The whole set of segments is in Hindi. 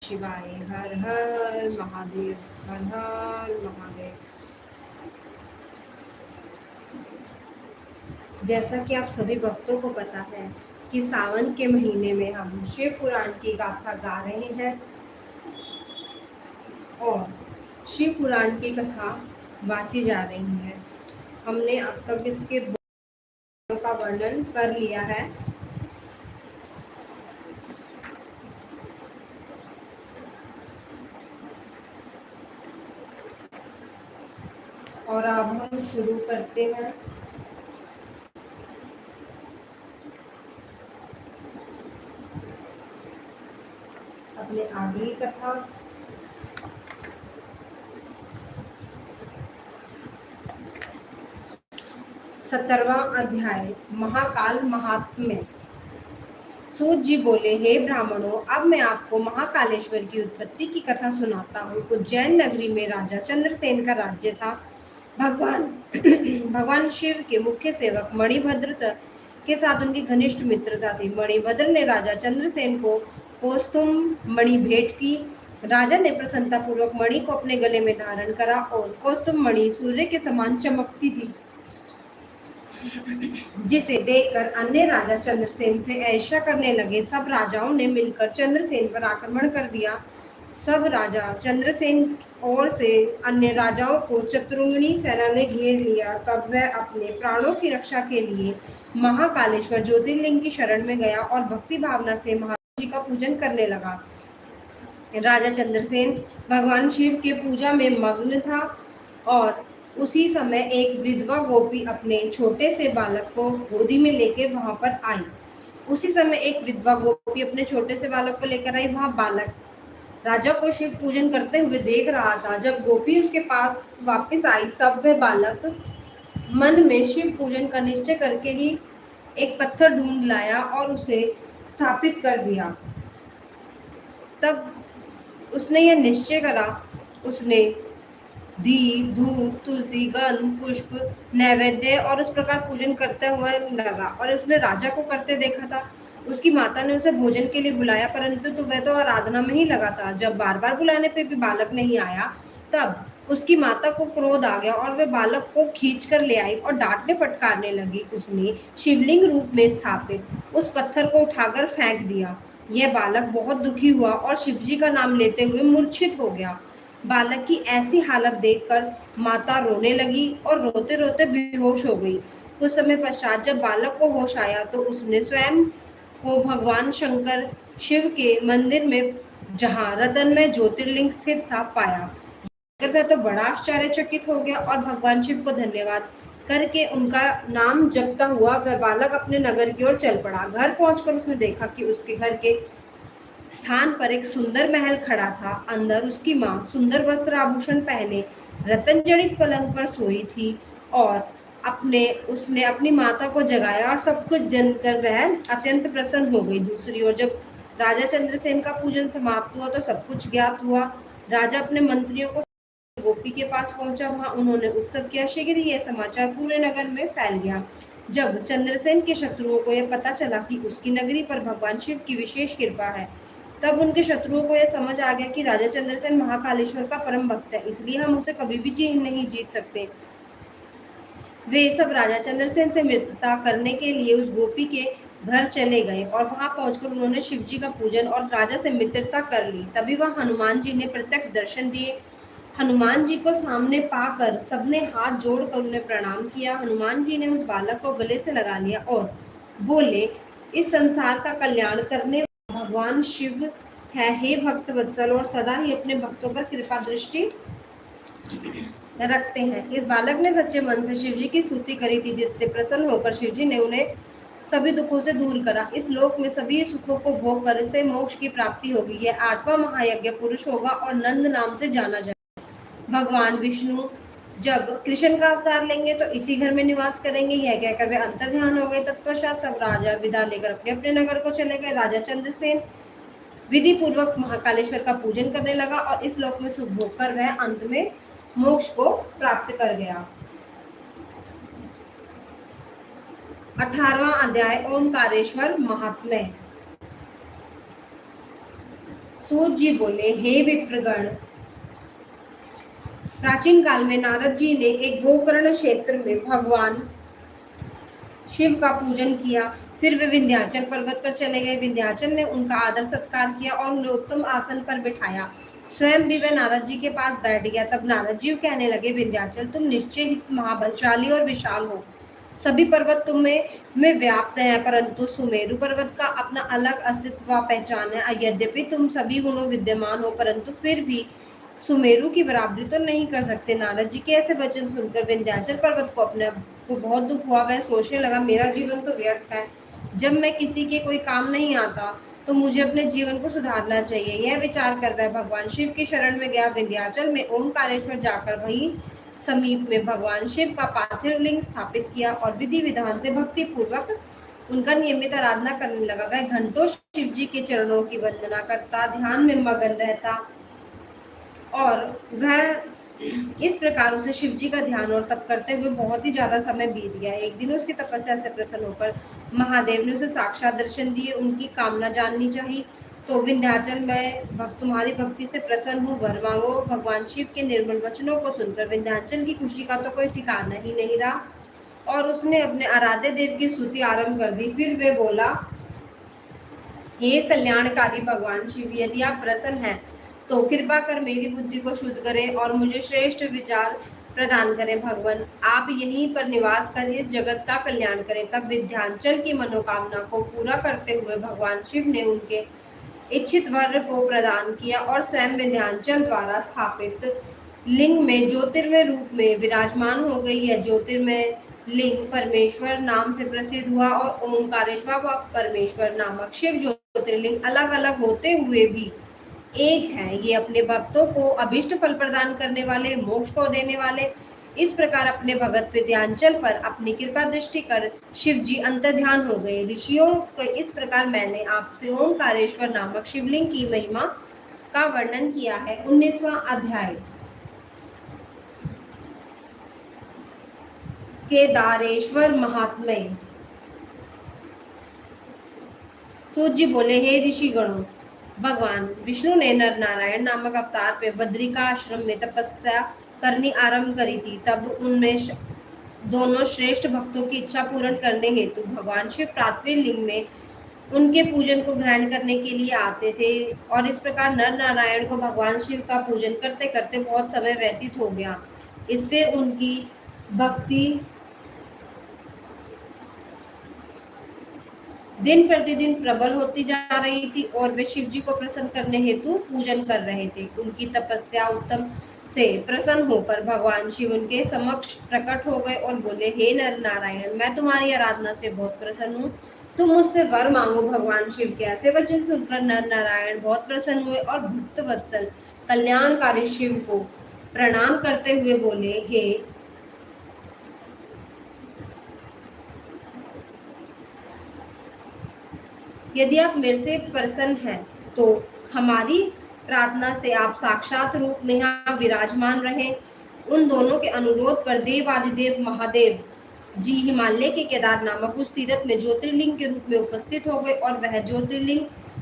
शिवाय। हर हर महादेव। हर हर महादेव। जैसा कि आप सभी भक्तों को पता है कि सावन के महीने में हम शिव पुराण की गाथा गा रहे हैं और शिव पुराण की कथा वाची जा रही है। हमने अब तक इसके का वर्णन कर लिया है। और अब हम शुरू करते हैं। अपने आगे की कथा। सत्तरवां अध्याय, महाकाल महात्म्य। सूत जी बोले, हे ब्राह्मणों, अब मैं आपको महाकालेश्वर की उत्पत्ति की कथा सुनाता हूँ। उज्जैन नगरी में राजा चंद्रसेन का राज्य था। भगवान भगवान शिव के मुख्य सेवक मणिभद्र के साथ उनकी घनिष्ठ मित्रता थी। मणिभद्र ने राजा चंद्रसेन को कौस्तुम मणि भेंट की। राजा ने प्रसन्नता पूर्वक मणि को अपने गले में धारण करा और कौस्तुम मणि सूर्य के समान चमकती थी, जिसे देखकर अन्य राजा चंद्रसेन से ईर्ष्या करने लगे। सब राजाओं ने मिलकर चंद्रसेन पर आक्रमण कर दिया। सब राजा चंद्रसेन और से अन्य राजाओं को चतुर्मुखी सेना ने घेर लिया। तब वह अपने प्राणों की रक्षा के लिए महाकालेश्वर ज्योतिर्लिंग की शरण में गया और भक्ति भावना से महादेव जी का पूजन करने लगा। राजा चंद्रसेन भगवान शिव के पूजा में मग्न था और उसी समय एक विधवा गोपी अपने छोटे से बालक को गोदी में लेके वहां पर आई। उसी समय एक विधवा गोपी अपने छोटे से बालक को लेकर आई। वहां बालक राजा को शिव पूजन करते हुए देख रहा था। जब गोपी उसके पास वापस आई तब वह बालक मन में शिव पूजन का निश्चय करके ही एक पत्थर ढूंढ लाया और उसे स्थापित कर दिया। तब उसने यह निश्चय करा, उसने दीप धूप तुलसी गंध पुष्प नैवेद्य और उस प्रकार पूजन करते हुए लगा और उसने राजा को करते देखा था। उसकी माता ने उसे भोजन के लिए बुलाया, परंतु वह तो आराधना में ही लगा था। जब बार बार बुलाने पे भी बालक नहीं आया, तब उसकी माता को क्रोध आ गया और वह बालक को खींच कर ले आई और डांटने फटकारने लगी। उसने शिवलिंग रूप में स्थापित उस पत्थर को उठाकर फेंक दिया। यह बालक बहुत दुखी हुआ और शिवजी का नाम लेते हुए मूर्छित हो गया। बालक की ऐसी हालत देखकर माता रोने लगी और रोते रोते बेहोश हो गई। कुछ समय पश्चात जब बालक को होश आया तो उसने स्वयं को भगवान शंकर शिव के मंदिर में, जहाँ रतनमय ज्योतिर्लिंग स्थित था, पाया। वह तो बड़ा आश्चर्यचकित हो गया और भगवान शिव को धन्यवाद करके उनका नाम जपता हुआ वह बालक अपने नगर की ओर चल पड़ा। घर पहुंचकर उसने देखा कि उसके घर के स्थान पर एक सुंदर महल खड़ा था। अंदर उसकी माँ सुंदर वस्त्र आभूषण पहने रतन जड़ित पलंग पर सोई थी और उसने अपनी माता को जगाया और सब कुछ जानकर वह अत्यंत प्रसन्न हो गई। दूसरी ओर जब राजा चंद्रसेन का पूजन समाप्त हुआ तो सब कुछ ज्ञात हुआ। राजा अपने मंत्रियों को गोपी के पास पहुंचा। वहां उन्होंने उत्सव किया। शीघ्र ही यह समाचार पूरे नगर में फैल गया। जब चंद्रसेन के शत्रुओं को यह पता चला कि उसकी नगरी पर भगवान शिव की विशेष कृपा है, तब उनके शत्रुओं को यह समझ आ गया कि राजा चंद्रसेन महाकालेश्वर का परम भक्त है, इसलिए हम उसे कभी भी नहीं जीत सकते। वे सब राजा चंद्रसेन से मित्रता करने के लिए उस गोपी के घर चले गए और वहां पहुंचकर उन्होंने शिवजी का पूजन और राजा से मित्रता कर ली। तभी वहां हनुमान जी ने प्रत्यक्ष दर्शन दिए। हनुमान जी को सामने पाकर सबने हाथ जोड़कर उन्हें प्रणाम किया। हनुमान जी ने उस बालक को गले से लगा लिया और बोले, इस संसार का कल्याण करने भगवान शिव है। हे भक्त वत्सल, और सदा ही अपने भक्तों पर कृपा दृष्टि रखते हैं। इस बालक ने सच्चे मन से शिवजी की स्तुति करी थी, जिससे प्रसन्न होकर शिवजी ने उन्हें सभी दुखों से दूर करा। इस लोक में सभी सुखों को भोग कर इससे मोक्ष की प्राप्ति होगी। यह 8वां महायज्ञ पुरुष होगा और नंद नाम से जाना जाएगा। भगवान विष्णु जब कृष्ण का अवतार लेंगे तो इसी घर में निवास करेंगे। यह कहकर वे अंतर ध्यान हो गए। तत्पश्चात सब राजा विदा लेकर अपने अपने नगर को चले गए। राजा चंद्रसेन विधि पूर्वक महाकालेश्वर का पूजन करने लगा और इस लोक में सुख भोग कर वह अंत में मोक्ष को प्राप्त कर गया। 18वां अध्याय, ओंकारेश्वर महात्म्य। सूत जी बोले, हे विप्रगण, प्राचीन काल में नारद जी ने एक गोकर्ण क्षेत्र में भगवान शिव का पूजन किया। फिर वे विंध्याचल पर्वत पर चले गए। विंध्याचल ने उनका आदर सत्कार किया और उन्हें उत्तम आसन पर बिठाया। स्वयं भी वह नारद जी के पास बैठ गया। तब नारद जी कहने लगे, विंध्याचल, तुम निश्चय ही महाबलशाली और विशाल हो। सभी पर्वत तुम्हें व्याप्त हैं, परंतु सुमेरु पर्वत का अपना अलग अस्तित्व व पहचान है। यद्यपि तुम सभी गुणों विद्यमान हो, परंतु फिर भी सुमेरु की बराबरी तो नहीं कर सकते। नारद जी के ऐसे वचन सुनकर विंध्याचल पर्वत को अपने को बहुत दुख हुआ। वह सोचने लगा, मेरा जीवन तो व्यर्थ है। जब मैं किसी के कोई काम नहीं आता तो मुझे अपने जीवन को सुधारना चाहिए। यह विचार कर वह भगवान शिव की शरण में गया। विंध्याचल में ओमकारेश्वर जाकर वहीं समीप में भगवान शिव का पार्थिव लिंग स्थापित किया और विधि विधान से भक्ति पूर्वक उनका नियमित आराधना करने लगा। वह घंटों शिव जी के चरणों की वंदना करता, ध्यान में मगन रहता और वह इस प्रकार उसे शिव जी का ध्यान और तप करते हुए बहुत ही ज्यादा समय बीत गया। एक दिन उसकी तपस्या से प्रसन्न होकर महादेव ने उसे साक्षात दर्शन दिए। उनकी कामना जाननी चाहिए तो विंध्याचल, मैं तुम्हारी भक्ति से प्रसन्न हूँ, वर मांगो। भगवान शिव के निर्मल वचनों को सुनकर विंध्याचल की खुशी का तो कोई ठिकाना ही नहीं रहा और उसने अपने आराध्य देव की स्तुति आरंभ कर दी। फिर वे बोला, हे कल्याणकारी भगवान शिव, यदि आप प्रसन्न हैं तो कृपा कर मेरी बुद्धि को शुद्ध करें और मुझे श्रेष्ठ विचार प्रदान करें। भगवान, आप यहीं पर निवास कर इस जगत का कल्याण करें। तब विंध्याचल की मनोकामना को पूरा करते हुए भगवान शिव ने उनके इच्छित वर को प्रदान किया और स्वयं विंध्याचल द्वारा स्थापित लिंग में ज्योतिर्मय रूप में विराजमान हो गई। यह ज्योतिर्मय लिंग परमेश्वर नाम से प्रसिद्ध हुआ और ओमकारेश्वर व परमेश्वर नामक शिव ज्योतिर्लिंग अलग अलग होते हुए भी एक है। ये अपने भक्तों को अभिष्ट फल प्रदान करने वाले, मोक्ष को देने वाले। इस प्रकार अपने भगत विंध्याचल पर अपनी कृपा दृष्टि कर शिव जी अंतर्ध्यान हो गए। ऋषियों को इस प्रकार मैंने आपसे ओमकारेश्वर नामक शिवलिंग की महिमा का वर्णन किया है। 19वां अध्याय, केदारेश्वर महात्म्य। सूत जी बोले, हे ऋषि गणों, भगवान विष्णु ने नर नारायण नामक अवतार पे बद्रिका आश्रम में तपस्या करनी आरंभ करी थी। तब उनमें दोनों श्रेष्ठ भक्तों की इच्छा पूर्ण करने हेतु भगवान शिव प्राथमिक लिंग में उनके पूजन को ग्रहण करने के लिए आते थे और इस प्रकार नर नारायण को भगवान शिव का पूजन करते करते बहुत समय व्यतीत हो गया। इससे उनकी भक्ति दिन प्रतिदिन प्रबल होती जा रही थी और वे शिव जी को प्रसन्न करने हेतु पूजन कर रहे थे। उनकी तपस्या उत्तम से प्रसन्न होकर भगवान शिव उनके समक्ष प्रकट हो गए और बोले, हे नर नारायण, मैं तुम्हारी आराधना से बहुत प्रसन्न हूँ, तुम मुझसे वर मांगो। भगवान शिव के ऐसे वचन सुनकर नर नारायण बहुत प्रसन्न हुए और भक्त वत्सल कल्याणकारी शिव को प्रणाम करते हुए बोले, हे यदि आप मेरे से प्रसन्न हैं तो हमारी प्रार्थना से आप साक्षात रूप में यहाँ विराजमान रहें। उन दोनों के अनुरोध पर देवादिदेव महादेव जी हिमालय के केदार नामक उस तीर्थ में ज्योतिर्लिंग के रूप में उपस्थित हो गए और वह ज्योतिर्लिंग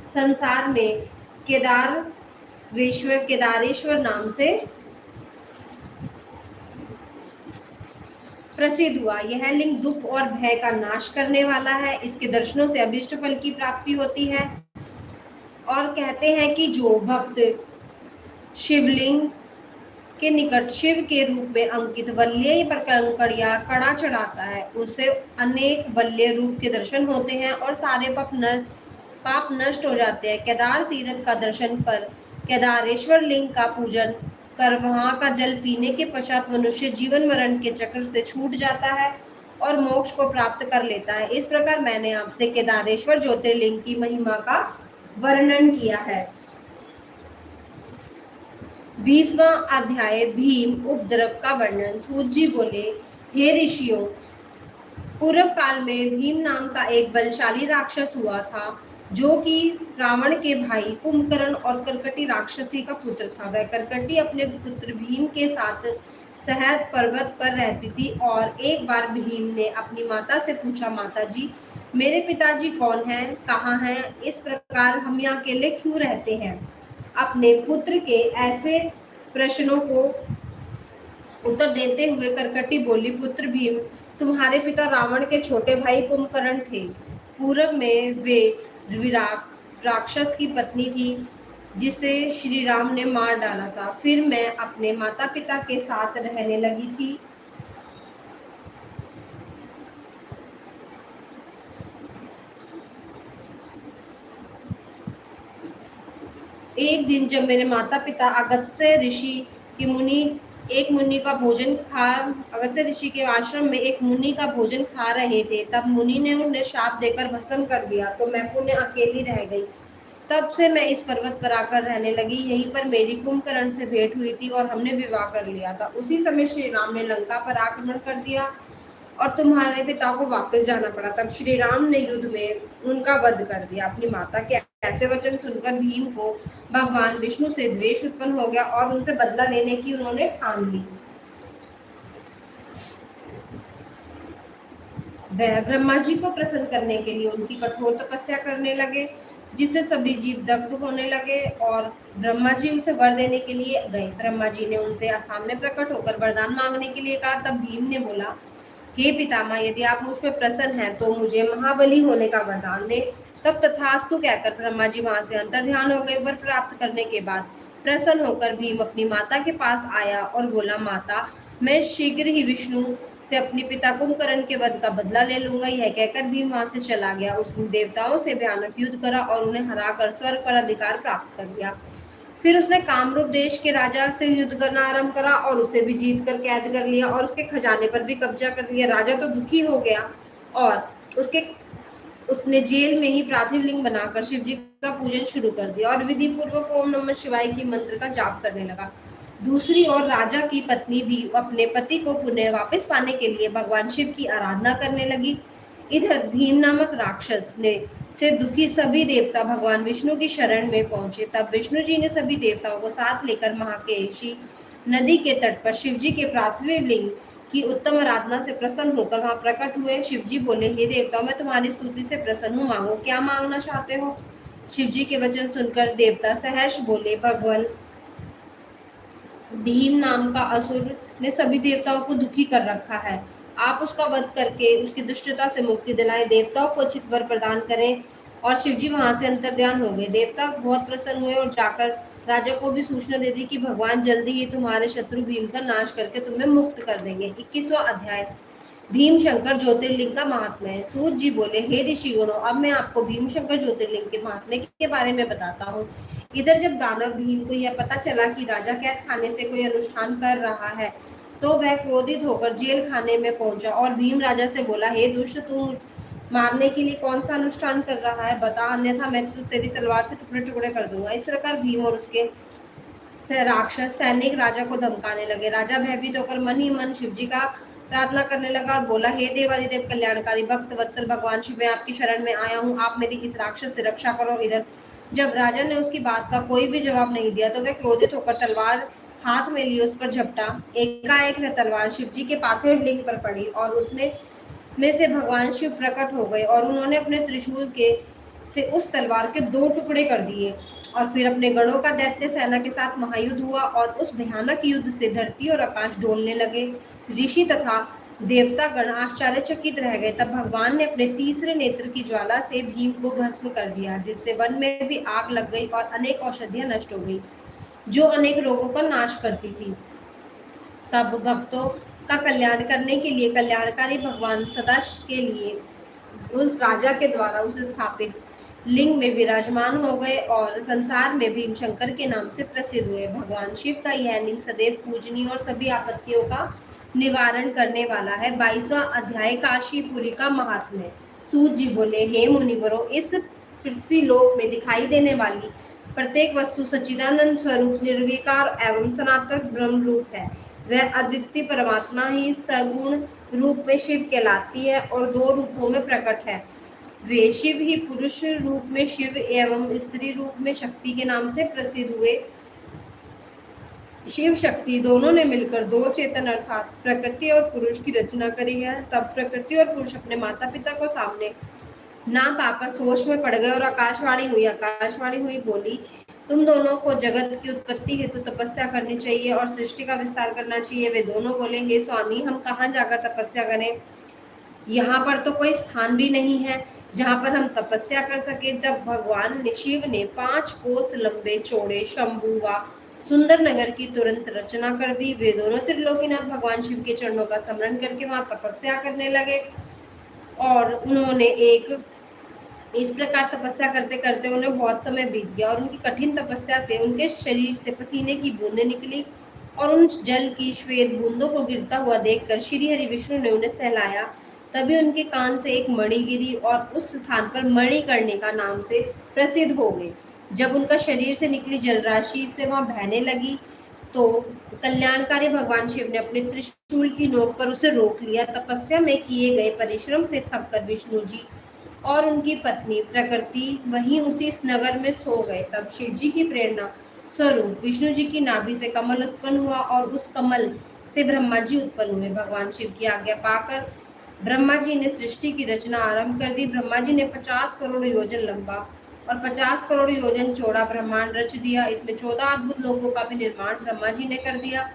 संसार में केदारेश्वर नाम से प्रसिद्ध हुआ। यह लिंग दुख और भय का नाश करने वाला है। इसके दर्शनों से अभिष्ट फल की प्राप्ति होती है और कहते हैं कि जो भक्त शिवलिंग के निकट शिव के रूप में अंकित वल्य पर कंकड़ या कड़ा चढ़ाता है, उसे अनेक वल्य रूप के दर्शन होते हैं और सारे पाप नष्ट हो जाते हैं। केदार तीर्थ का दर्शन पर केदारेश्वर लिंग का पूजन कर वहां का जल पीने के पश्चात मनुष्य जीवन मरण के चक्र से छूट जाता है और मोक्ष को प्राप्त कर लेता है। इस प्रकार मैंने आपसे केदारेश्वर ज्योतिर्लिंग की महिमा का वर्णन किया है। 20वां अध्याय, भीम उपद्रव का वर्णन। सूत जी बोले, हे ऋषियों, पूर्व काल में भीम नाम का एक बलशाली राक्षस हुआ था जो कि रावण के भाई कुंभकर्ण और करकटी राक्षसी का पुत्र था। वह करकटी अपने पुत्र भीम के साथ सहद पर्वत पर रहती थी और एक बार भीम ने अपनी माता से पूछा, माता जी, मेरे पिताजी कौन हैं, कहाँ हैं, इस प्रकार हम यहाँ अकेले क्यों रहते हैं। अपने पुत्र के ऐसे प्रश्नों को उत्तर देते हुए करकटी बोली, पुत्र भीम, तुम्हारे पिता रावण के छोटे भाई कुंभकर्ण थे। पूर्व में वे विराट राक्षस की पत्नी थी जिसे श्री राम ने मार डाला था। फिर मैं अपने माता पिता के साथ रहने लगी थी। एक दिन जब मेरे माता पिता अगस्त्य ऋषि के मुनि एक मुनि का भोजन खा अगस्त्य ऋषि के आश्रम में एक मुनि का भोजन खा रहे थे, तब मुनि ने उन्हें शाप देकर भस्म कर दिया, तो मैं पुण्य अकेली रह गई। तब से मैं इस पर्वत पर आकर रहने लगी। यहीं पर मेरी कुंभकर्ण से भेंट हुई थी और हमने विवाह कर लिया था। उसी समय श्री राम ने लंका पर आक्रमण कर दिया और तुम्हारे पिता को वापस जाना पड़ा। तब श्री राम ने युद्ध में उनका वध कर दिया। अपनी माता के ऐसे वचन सुनकर भीम को भगवान विष्णु से द्वेष उत्पन्न हो गया और उनसे बदला लेने की उन्होंने ठान ली। वह ब्रह्मा जी को प्रसन्न करने के लिए उनकी कठोर तपस्या करने लगे, जिससे सभी जीव दग्ध होने लगे और ब्रह्मा जी उनसे वर देने के लिए गए। ब्रह्मा जी ने उनसे सामने प्रकट होकर वरदान मांगने के लिए कहा। तब भीम ने बोला, हे पितामह, यदि आप मुझ पर प्रसन्न हैं तो मुझे महाबली होने का वरदान दे। तब तथास्तु कहकर ब्रह्मा जी वहां से अंतर्ध्यान हो गए। वर प्राप्त करने के बाद प्रसन्न होकर भीम अपनी माता के पास आया और बोला, माता, मैं शीघ्र ही विष्णु से अपने पिता कुंभकर्ण के वध का बदला ले लूंगा। यह कहकर भीम वहां से चला गया। उसने देवताओं से भयानक युद्ध करा और उन्हें हराकर स्वर्ग पर अधिकार प्राप्त कर लिया। फिर उसने कामरूप देश के राजा से युद्ध करना आरंभ करा और उसे भी जीत कर कैद कर लिया और उसके खजाने पर भी कब्जा कर लिया। राजा तो दुखी हो गया और उसने जेल में ही पार्थिव लिंग बनाकर शिव जी का पूजन शुरू कर दिया और विधि पूर्वक ओम नमः शिवाय की मंत्र का जाप करने लगा। दूसरी ओर राजा की पत्नी भी अपने पति को पुनः वापस पाने के लिए भगवान शिव की आराधना करने लगी। इधर भीम नामक राक्षस से दुखी सभी देवता भगवान विष्णु की शरण में पहुंचे। तब विष्णु जी ने सभी देवताओं को साथ लेकर महाकेशी नदी के तट पर शिव जी के पार्थिव लिंग की उत्तम आराधना से प्रसन्न होकर वहां प्रकट हुए। शिव जी बोले, हे देवताओं, मैं तुम्हारी स्तुति से प्रसन्न हूँ, मांगो, क्या मांगना चाहते हो। शिव जी के वचन सुनकर देवता सहर्ष बोले, भगवान भीम नाम का असुर ने सभी देवताओं को दुखी कर रखा है, आप उसका वध करके उसकी दुष्टता से मुक्ति दिलाएं, देवताओं को उचित वर प्रदान करें। और शिवजी वहां से अंतर्ध्यान हो गए। देवता बहुत प्रसन्न हुए और जाकर राजा को भी सूचना दे दी कि भगवान जल्दी ही तुम्हारे शत्रु भीम का नाश करके तुम्हें मुक्त कर देंगे। 21वां अध्याय, भीम शंकर ज्योतिर्लिंग का महात्म्य है। सूत जी बोले, हे ऋषिगणों, अब मैं आपको भीम शंकर ज्योतिर्लिंग के महात्म्य के बारे में बताता हूँ। इधर जब दानव भीम को यह पता चला कि राजा कैद खाने से कोई अनुष्ठान कर रहा है, तो वह क्रोधित होकर जेल खाने में पहुंचा और भीम राजा से बोला, हे दुष्ट, तू मारने के लिए कौन सा अनुष्ठान कर रहा है, बता, अन्यथा मैं तेरी तलवार से टुकड़े टुकड़े कर दूंगा। इस प्रकार भीम और उसके राक्षस सैनिक राजा को धमकाने लगे। राजा भयभीत होकर मन ही मन शिवजी का प्रार्थना करने लगा और बोला, हे देवादिदेव कल्याणकारी भक्त वत्सल भगवान शिव, मैं आपकी शरण में आया हूँ, आप मेरी इस राक्षस से रक्षा करो। इधर जब राजा ने उसकी बात का कोई भी जवाब नहीं दिया तो वह क्रोधित होकर तलवार हाथ में लिए उस पर झपटा। एकाएक वह तलवार शिवजी के पार्थिव लिंग पर पड़ी और उसने में से भगवान शिव प्रकट हो गए और उन्होंने अपने त्रिशूल के से उस तलवार के 2 टुकड़े कर दिए और फिर अपने गणों का दैत्य सेना के साथ महायुद्ध हुआ और उस भयानक युद्ध से धरती और आकाश डोलने लगे। ऋषि तथा देवता गण आश्चर्यचकित रह गए। तब भगवान ने अपने तीसरे नेत्र की ज्वाला से भीम को भस्म कर दिया, जिससे वन में भी आग लग गई और अनेक औषधियां नष्ट हो गई जो अनेक रोगों का नाश करती थी। तब भक्तों का कल्याण करने के लिए कल्याणकारी भगवान सदा के लिए उस राजा के द्वारा उस स्थापित लिंग में विराजमान हो गए और संसार में भीम शंकर के नाम से प्रसिद्ध हुए। भगवान शिव का यह लिंग सदैव पूजनीय और सभी आपत्तियों का निवारण करने वाला है। 22वां अध्याय, काशीपुरी का महात्म्य। सूत जी बोले, हे मुनिवरों, इस पृथ्वी लोक में दिखाई देने वाली प्रत्येक वस्तु सच्चिदानंद स्वरूप निर्विकार एवं सनातन ब्रह्म रूप है। वह अद्वितीय परमात्मा ही सगुण रूप में शिव कहलाती है और 2 रूपों में प्रकट है। वे शिव ही पुरुष रूप में शिव एवं स्त्री रूप में शक्ति के नाम से प्रसिद्ध हुए। शिव शक्ति दोनों ने मिलकर 2 चेतन अर्थात प्रकृति और पुरुष की रचना करी है। तब प्रकृति और पुरुष अपने माता पिता को सामने ना पाकर सोच में पड़ गए और आकाशवाणी हुई बोली, तुम दोनों को जगत की उत्पत्ति हेतु तपस्या करनी चाहिए और सृष्टि का विस्तार करना चाहिए। वे दोनों बोले, हे स्वामी, हम कहाँ जाकर तपस्या करें? यहाँ पर तो कोई स्थान भी नहीं है जहाँ पर हम तपस्या कर सके। जब भगवान शिव ने 5 कोस लंबे चौड़े शंभु व सुंदर नगर की तुरंत रचना कर दी। वे दोनों त्रिलोकीनाथ भगवान शिव के चरणों का स्मरण करके वहां तपस्या करने लगे और उन्होंने इस प्रकार तपस्या करते करते उन्हें बहुत समय बीत गया और उनकी कठिन तपस्या से उनके शरीर से पसीने की बूंदें निकली और उन जल की श्वेत बूंदों को गिरता हुआ देखकर श्री हरि विष्णु ने उन्हें सहलाया। तभी उनके कान से एक मणि गिरी और उस स्थान पर मणिकर्णिका नाम से प्रसिद्ध हो गई। जब उनका शरीर से निकली जलराशि से वहां बहने लगी तो कल्याणकारी भगवान शिव ने अपने त्रिशूल की नोक पर उसे रोक लिया। तपस्या में किए गए परिश्रम से थककर विष्णु जी और उनकी पत्नी प्रकृति वहीं उसी नगर में सो गए। तब शिव जी की प्रेरणा स्वरूप विष्णु जी की नाभि से कमल उत्पन्न हुआ और उस कमल से ब्रह्मा जी उत्पन्न हुए। भगवान शिव की आज्ञा पाकर ब्रह्मा जी ने सृष्टि की रचना आरंभ कर दी। ब्रह्मा जी ने 50 करोड़ योजन लंबा और 50 करोड़ योजन चौड़ा ब्रह्मांड रच दिया। इसमें 14 अद्भुत लोगों का भी निर्माण ब्रह्मा जी ने कर दिया।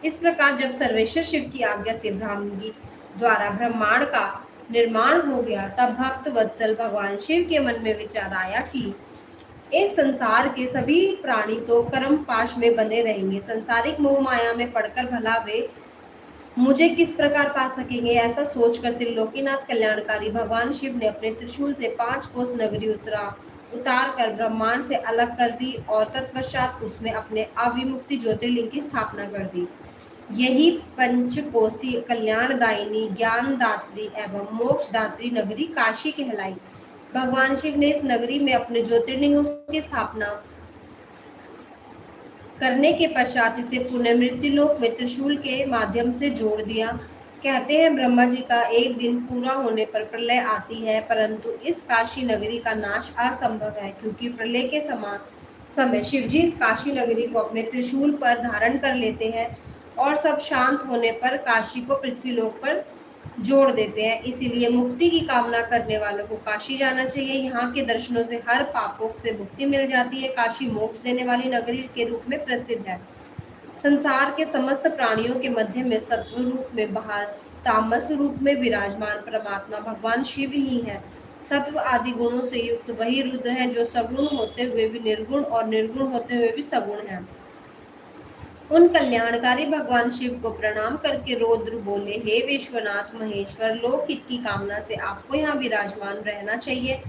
इस प्रकार जब सर्वेश्वर शिव की आज्ञा से ब्राह्मणी द्वारा ब्रह्मांड का निर्माण हो गया, तब भक्त वत्सल भगवान शिव के मन में विचार आया कि इस संसार के सभी प्राणी तो कर्म पाश में बंधे रहेंगे। संसारिक मोह माया में पड़कर भला वे मुझे किस प्रकार पा सकेंगे? ऐसा सोचकर त्रिलोकीनाथ कल्याणकारी भगवान शिव ने अपने त्रिशूल से 5 कोस नगरी उतार कर ब्रह्मांड से अलग कर दी और तत्पश्चात उसमें अपने अविमुक्ति ज्योतिर्लिंग की स्थापना कर दी। यही पंचकोसी कल्याणदायिनी ज्ञानदात्री एवं मोक्षदात्री नगरी काशी कहलाई। भगवान शिव ने इस नगरी में अपने ज्योतिर्लिंगों की स्थापना करने के पश्चात इसे पुनः मृत्युलोक में त्रिशूल के माध्यम से जोड़ दिया। कहते हैं ब्रह्मा जी का एक दिन पूरा होने पर प्रलय आती है, परंतु इस काशी नगरी का नाश असंभव है, क्योंकि प्रलय के समान समय शिव जी इस काशी नगरी को अपने त्रिशूल पर धारण कर लेते हैं और सब शांत होने पर काशी को पृथ्वीलोक पर जोड़ देते हैं। इसीलिए मुक्ति की कामना करने वालों को काशी जाना चाहिए। यहाँ के दर्शनों से हर पापों से मुक्ति मिल जाती है। काशी मोक्ष देने वाली नगरी के रूप में प्रसिद्ध है। संसार के समस्त प्राणियों के मध्य में सत्व रूप में, बाहर तामस रूप में विराजमान परमात्मा भगवान शिव ही है। सत्व आदि गुणों से युक्त वही रुद्र है जो सगुण होते हुए भी निर्गुण और निर्गुण होते हुए भी सगुण है। उन कल्याणकारी भगवान शिव को प्रणाम करके रुद्र बोले, हे विश्वनाथ महेश्वर, लोकहित की कामना से आपको यहाँ विराजमान रहना चाहिए।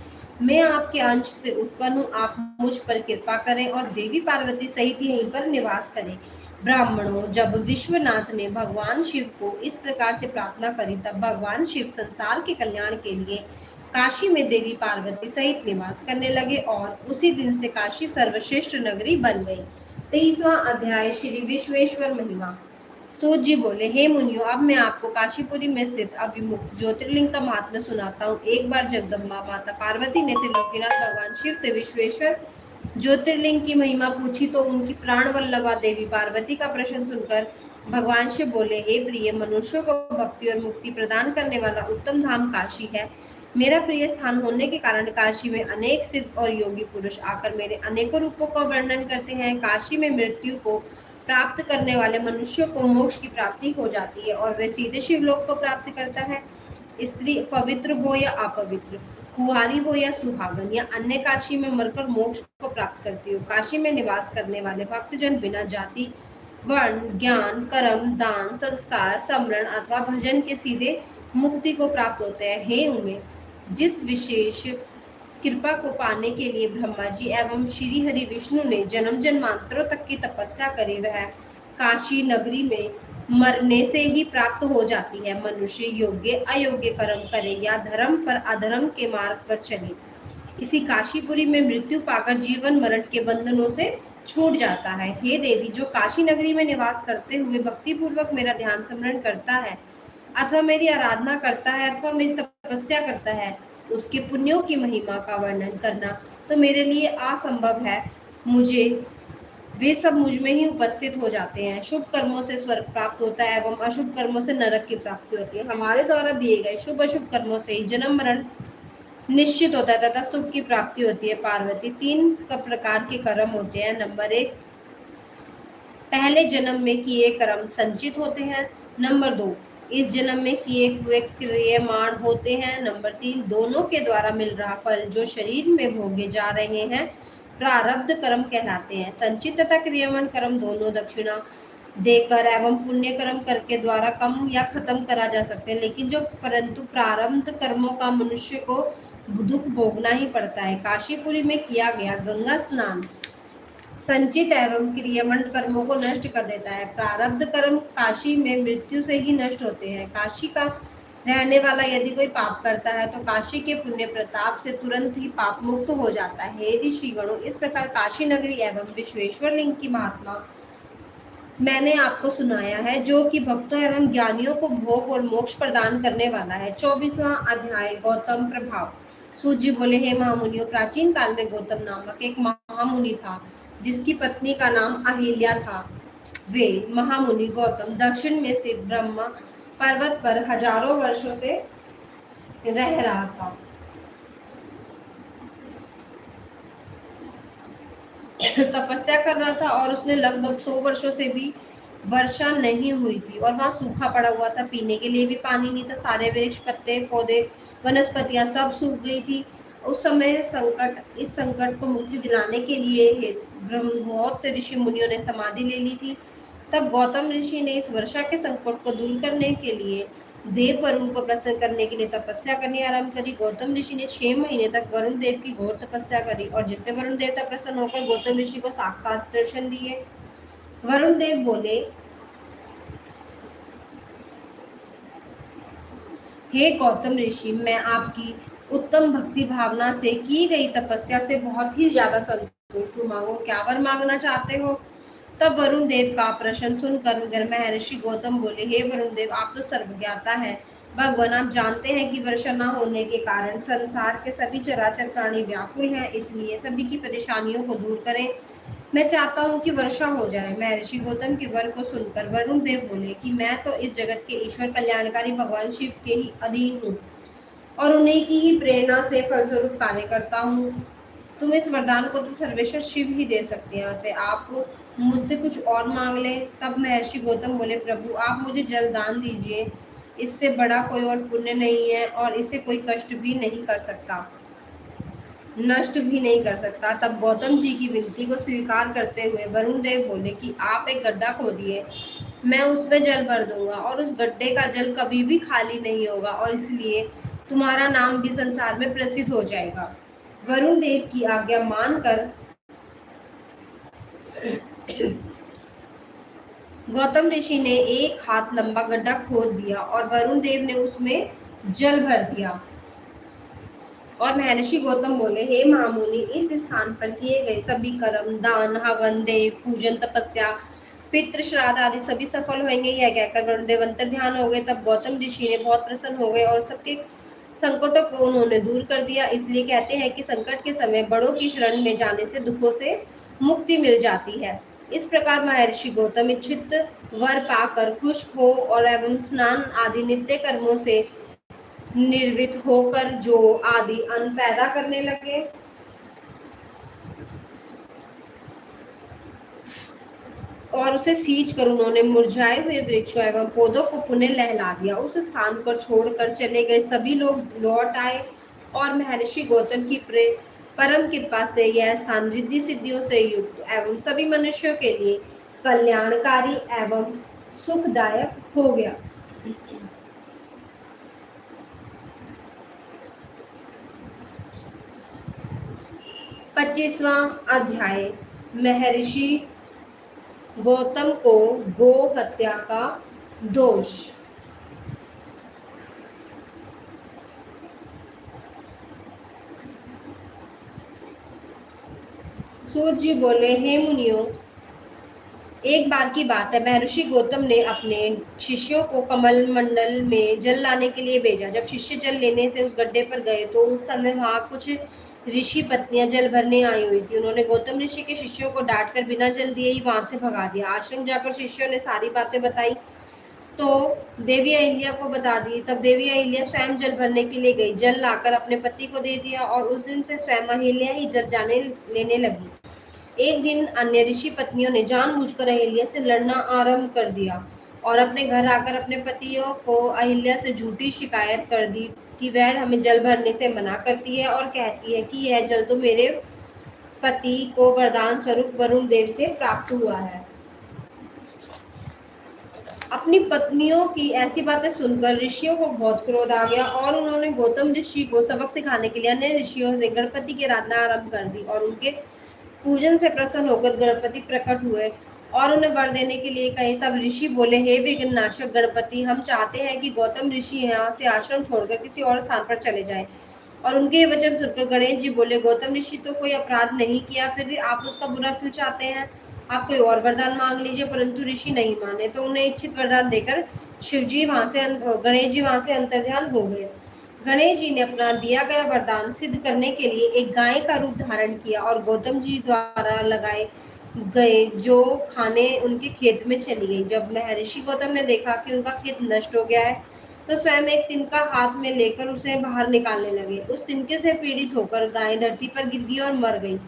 मैं आपके अंश से उत्पन्न हूँ, आप मुझ पर कृपा करें और देवी पार्वती सहित यहीं पर निवास करें। ब्राह्मणों, जब विश्वनाथ ने भगवान शिव को इस प्रकार से प्रार्थना करी, तब भगवान शिव संसार के कल्याण के लिए काशी में देवी पार्वती सहित निवास करने लगे और उसी दिन से काशी सर्वश्रेष्ठ नगरी बन गई। 23वां अध्याय श्री विश्वेश्वर महिमा। सूत जी बोले, हे मुनियों, अब मैं आपको काशीपुरी में स्थित अभिमुख ज्योतिर्लिंग का महात्म्य सुनाता हूँ। एक बार जगदम्बा माता पार्वती ने त्रिलोकीनाथ भगवान शिव से विश्वेश्वर ज्योतिर्लिंग की महिमा पूछी तो उनकी प्राण वल्लभा देवी पार्वती का प्रश्न सुनकर भगवान शिव बोले, हे प्रिय, मनुष्यों को भक्ति और मुक्ति प्रदान करने वाला उत्तम धाम काशी है। मेरा प्रिय स्थान होने के कारण काशी में अनेक सिद्ध और योगी पुरुष आकर मेरे अनेकों रूपों का वर्णन करते हैं। काशी में मृत्यु को प्राप्त करने वाले मनुष्यों को मोक्ष की प्राप्ति हो जाती है और वे सीधे शिवलोक को प्राप्त करता है। स्त्री पवित्र हो या अपवित्र, कुंवारी हो या सुहागन या अन्य, काशी में मरकर मोक्ष को प्राप्त करती हो। काशी में निवास करने वाले भक्तजन बिना जाति, वर्ण, ज्ञान, कर्म, दान, संस्कार, स्मरण अथवा भजन के सीधे मुक्ति को प्राप्त होते हैं। हे उनमें जिस विशेष कृपा को पाने के लिए ब्रह्मा जी एवं श्री हरि विष्णु ने जन्म जन्मांतरों तक की तपस्या करी, वह काशी नगरी में मरने से ही प्राप्त हो जाती है। मनुष्य योग्य अयोग्य कर्म करे या धर्म पर अधर्म के मार्ग पर चले, इसी काशीपुरी में मृत्यु पाकर जीवन मरण के बंधनों से छूट जाता है। हे देवी, जो काशी नगरी में निवास करते हुए भक्ति पूर्वक मेरा ध्यान स्मरण करता है अथवा मेरी आराधना करता है अथवा मेरी तपस्या करता है, उसके पुण्यों की महिमा का वर्णन करना तो मेरे लिए असंभव है। वे सब मुझ में ही उपस्थित हो जाते हैं। शुभ कर्मों से स्वर्ग प्राप्त होता है एवं अशुभ कर्मों से नरक की प्राप्ति होती है। हमारे द्वारा दिए गए शुभ अशुभ कर्मों से ही जन्म मरण निश्चित होता है तथा सुख की प्राप्ति होती है। पार्वती, 3 प्रकार के कर्म होते हैं। नंबर 1, पहले जन्म में किए कर्म संचित होते हैं। नंबर 2, इस जन्म में किए हुए क्रियमाण होते हैं। नंबर 3, दोनों के द्वारा मिल रहा फल जो शरीर में भोगे जा रहे हैं प्रारब्ध कर्म कहलाते हैं। संचित तथा क्रियमाण कर्म दोनों दक्षिणा देकर एवं पुण्य कर्म करके द्वारा कम या खत्म करा जा सकते हैं, लेकिन जो परंतु प्रारब्ध कर्मों का मनुष्य को दुख भोगना ही पड़ता है। काशीपुरी में किया गया गंगा स्नान संचित एवं क्रियमाण कर्मों को नष्ट कर देता है। प्रारब्ध कर्म काशी में मृत्यु से ही नष्ट होते हैं। काशी का रहने वाला यदि कोई पाप करता है तो काशी के पुण्य प्रताप से तुरंत ही पाप मुक्त हो जाता है। हे ऋषिगणों, इस प्रकार काशी नगरी एवं विश्वेश्वर लिंग की महात्मा मैंने आपको सुनाया है, जो कि भक्तों एवं ज्ञानियों को भोग और मोक्ष प्रदान करने वाला है। 24वां अध्याय, गौतम प्रभाव। सूत जी बोले, हे महामुनियों, प्राचीन काल में गौतम नामक एक महामुनि था जिसकी पत्नी का नाम अहिल्या था। वे महामुनि गौतम दक्षिण में स्थित ब्रह्मा पर्वत पर हजारों वर्षों से रह रहा था। तपस्या कर रहा था और उसने लगभग 100 वर्षों से भी वर्षा नहीं हुई थी और वहाँ सूखा पड़ा हुआ था। पीने के लिए भी पानी नहीं था। सारे वृक्ष, पत्ते, पौधे, वनस्पतियां सब सूख गई थी। उस समय इस संकट को मुक्ति दिलाने के लिए बहुत से ऋषि मुनियों ने समाधि ले ली थी। तब गौतम ऋषि ने इस वर्षा के संकट को दूर करने के लिए देव वरुण को प्रसन्न करने के लिए तपस्या करनी आरंभ करी। गौतम ऋषि ने 6 महीने तक वरुण देव की घोर तपस्या करी और जिससे वरुण देवता प्रसन्न होकर गौतम ऋषि को साक्षात दर्शन दिए। वरुण देव बोले, हे गौतम ऋषि, मैं आपकी उत्तम भक्ति भावना से की गई तपस्या से बहुत ही ज्यादा संतुष्ट हूँ। मांगो, क्या वर मांगना चाहते हो? तब वरुण देव का प्रश्न सुनकर महर्षि गौतम बोले, हे वरुण देव, आप तो सर्वज्ञाता है। भगवान, आप जानते हैं कि वर्षा न होने के कारण संसार के सभी चराचर प्राणी व्याकुल हैं, इसलिए सभी की परेशानियों को दूर करें। मैं चाहता हूँ कि वर्षा हो जाए। महर्षि गौतम के वर को सुनकर वरुण देव बोले कि मैं तो इस जगत के ईश्वर कल्याणकारी भगवान शिव के ही अधीन हूँ और उन्हीं की ही प्रेरणा से फलस्वरूप कार्य करता हूँ। तुम इस वरदान को तो सर्वेश्वर शिव ही दे सकते हैं, अतः आप मुझसे कुछ और मांग लें। तब महर्षि गौतम बोले, प्रभु, आप मुझे जल दान दीजिए। इससे बड़ा कोई और पुण्य नहीं है और इसे कोई कष्ट भी नहीं कर सकता, नष्ट भी नहीं कर सकता। तब गौतम जी की विनती को स्वीकार करते हुए वरुण देव बोले कि आप एक गड्ढा खोदिए, मैं उसमें जल भर दूंगा और उस गड्ढे का जल कभी भी खाली नहीं होगा और इसलिए तुम्हारा नाम भी संसार में प्रसिद्ध हो जाएगा। वरुण देव की आज्ञा मानकर गौतम ऋषि ने एक हाथ लंबा गड्ढा खोद दिया और वरुण देव ने उसमें जल भर दिया। और महर्षि गौतम बोले, हे महामुनि, इस स्थान पर किए गए सभी कर्म, दान, हवन, देव पूजन, तपस्या, पितृ श्राद्ध आदि सभी सफल होंगे। यह कहकर वरुण देव अंतर ध्यान हो गए। तब गौतम ऋषि ने बहुत प्रसन्न हो गए और सबके संकटों को उन्होंने दूर कर दिया। इसलिए कहते हैं कि संकट के समय बड़ों की शरण में जाने से दुखों से मुक्ति मिल जाती है। इस प्रकार महर्षि गौतम इच्छित वर पाकर खुश हो और एवं स्नान आदि नित्य कर्मों से निर्वित होकर जो आदि अन्न पैदा करने लगे और उसे सींच कर उन्होंने मुरझाए हुए वृक्षों एवं पौधों को पुनः लहला दिया। उस स्थान पर छोड़कर चले गए सभी लोग लौट आए और महर्षि गौतम की परम कृपा से यह स्थान रिद्धि सिद्धियों से युक्त एवं सभी मनुष्यों के लिए कल्याणकारी एवं सुखदायक हो गया। 25वां अध्याय, महर्षि गौतम को गो हत्या का दोष। सूत जी बोले, हे मुनियों, एक बार की बात है, महर्षि गौतम ने अपने शिष्यों को कमल मंडल में जल लाने के लिए भेजा। जब शिष्य जल लेने से उस गड्ढे पर गए तो उस समय वहां कुछ ऋषि पत्नियां जल भरने आई हुई थी। उन्होंने गौतम ऋषि के शिष्यों को डांटकर बिना जल दिए ही वहां से भगा दिया। आश्रम जाकर शिष्यों ने सारी बातें बताई। तो देवी अहिल्या को बता दी। तब देवी अहिल्या स्वयं जल भरने के लिए गई, जल लाकर अपने पति को दे दिया और उस दिन से स्वयं अहिल्या ही जल जाने लेने लगी। एक दिन अन्य ऋषि पत्नियों ने जानबूझकर अहिल्या से लड़ना आरंभ कर दिया और अपने घर आकर अपने पतियों को अहिल्या से झूठी शिकायत कर दी कि वह हमें जल भरने से मना करती है और कहती है कि यह जल तो मेरे पति को वरदान स्वरूप वरुण देव से प्राप्त हुआ है। अपनी पत्नियों की ऐसी बातें सुनकर ऋषियों को बहुत क्रोध आ गया और उन्होंने गौतम ऋषि को सबक सिखाने के लिए अन्य ऋषियों ने गणपति की आराधना आरंभ कर दी और उनके पूजन से प्रसन्न होकर गणपति प्रकट हुए और उन्हें वर देने के लिए कहे। तब ऋषि बोले, हे विघ्ननाशक गणपति, हम चाहते हैं कि गौतम ऋषि यहाँ से आश्रम छोड़कर किसी और स्थान पर चले जाएं। और उनके ये वचन सुनकर गणेश जी बोले, गौतम ऋषि तो कोई अपराध नहीं किया, फिर भी आप उसका बुरा क्यों चाहते हैं? आप कोई और वरदान मांग लीजिए। परंतु ऋषि नहीं माने, तो उन्हें इच्छित वरदान देकर शिवजी वहां से गणेश जी वहां से अंतर्ध्यान हो गए। गणेश जी ने अपना दिया गया वरदान सिद्ध करने के लिए एक गाय का रूप धारण किया और गौतम जी द्वारा लगाए गए जो खाने उनके खेत में चली गई। जब महर्षि गौतम ने देखा कि उनका खेत नष्ट हो गया है, तो स्वयं एक तिनका हाथ में लेकर उसे बाहर निकालने लगे। उस तिनके से पीड़ित होकर गाय धरती पर गिर गई और मर गई।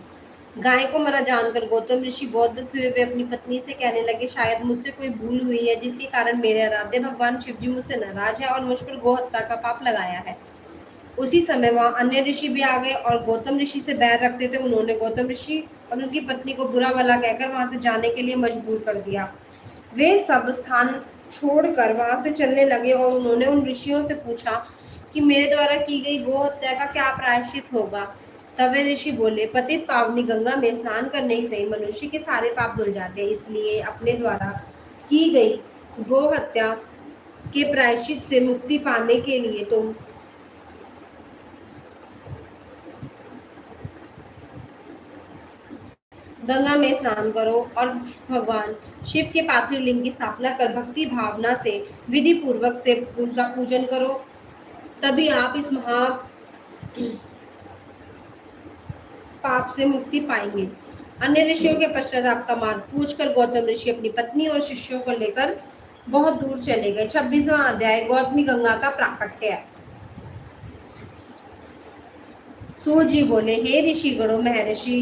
गाय को मरा जानकर गौतम ऋषि बहुत दुखी हुए। वे अपनी पत्नी से कहने लगे, शायद मुझसे कोई भूल हुई है जिसके कारण मेरे आराध्य भगवान शिवजी मुझसे नाराज है और मुझ पर गौ हत्या का पाप लगाया है। उसी समय वहां अन्य ऋषि भी आ गए और गौतम ऋषि से बैर रखते थे। उन्होंने गौतम ऋषि और उनकी पत्नी को बुरा भला कहकर वहां से जाने के लिए मजबूर कर दिया। वे सब स्थान छोड़कर वहां से चलने लगे और उन्होंने उन ऋषियों से पूछा कि मेरे द्वारा की गई गौ हत्या का क्या प्रायश्चित होगा। तब वे ऋषि बोले, पतित पावनी गंगा में स्नान करने से मनुष्य के सारे पाप धुल जाते हैं, इसलिए अपने द्वारा की गई गौ हत्या के प्रायश्चित से मुक्ति पाने के लिए तुम गंगा में स्नान करो और भगवान शिव के पार्थिव लिंग की स्थापना कर भक्ति भावना से विधि पूर्वक से उनका पूजन करो। तभी आप इस महा पाप से मुक्ति पाएंगे। अन्य ऋषियों के पश्चात आपका मार्ग पूछकर गौतम ऋषि अपनी पत्नी और शिष्यों को लेकर बहुत दूर चले गए। 26वां अध्याय, गौतमी गंगा का प्राकट्य। सूत जी बोले, हे ऋषि गणों, महर्षि